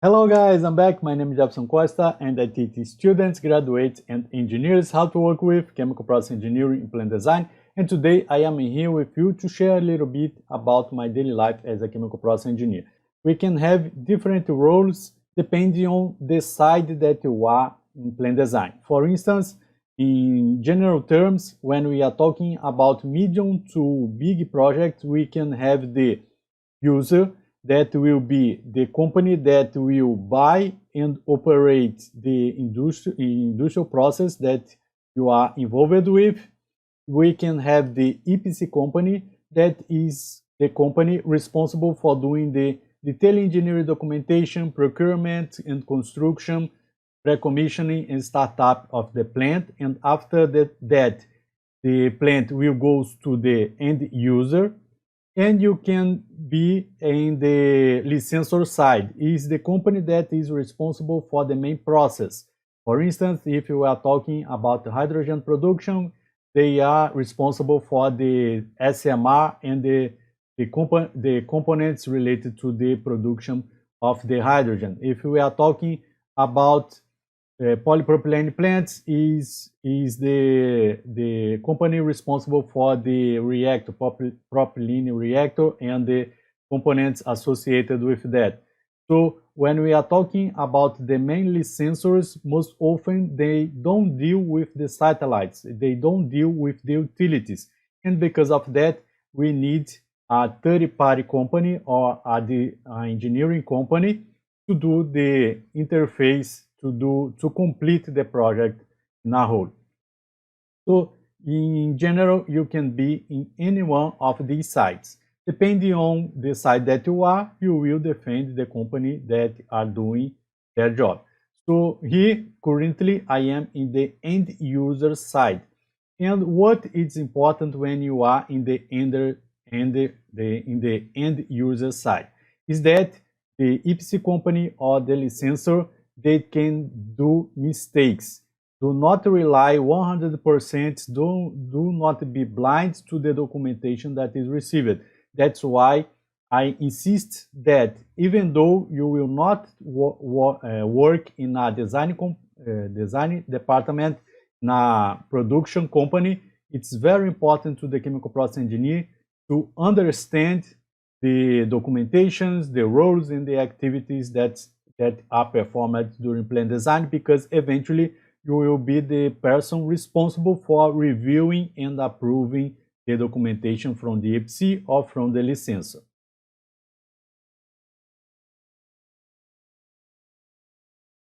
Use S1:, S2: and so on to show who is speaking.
S1: Hello guys, I'm back. My name is Jeferson Costa and I teach students, graduates and engineers how to work with chemical process engineering and plant design. And today I am here with you to share a little bit about my daily life as a chemical process engineer. We can have different roles depending on the side that you are in plant design. For instance, in general terms, when we are talking about medium to big projects, we can have the user, that will be the company that will buy and operate the industrial process that you are involved with. We can have the EPC company, that is the company responsible for doing the detailed engineering documentation, procurement and construction, pre-commissioning and startup of the plant. And after that the plant will go to the end user. And you can be in the licensor side, is the company that is responsible for the main process. For instance, if you are talking about hydrogen production, they are responsible for the SMR and the components related to the production of the hydrogen. If we are talking about polypropylene plants, is the company responsible for the reactor, propylene reactor, and the components associated with that. So when we are talking about the main licensors, most often they don't deal with the satellites, they don't deal with the utilities, and because of that we need a third-party company or the engineering company to do the interface, to complete the project in a whole. So in general, you can be in any one of these sites. Depending on the site that you are, you will defend the company that are doing their job. So here, currently, I am in the end user side. And what is important when you are in the end user side is that the EPC company or the licensor, they can do mistakes. Do not rely 100%, do not be blind to the documentation that is received. That's why I insist that even though you will not work in a design department, in a production company, it's very important to the chemical process engineer to understand the documentations, the roles and the activities that are performed during plant design, because eventually you will be the person responsible for reviewing and approving the documentation from the EPC or from the licensor.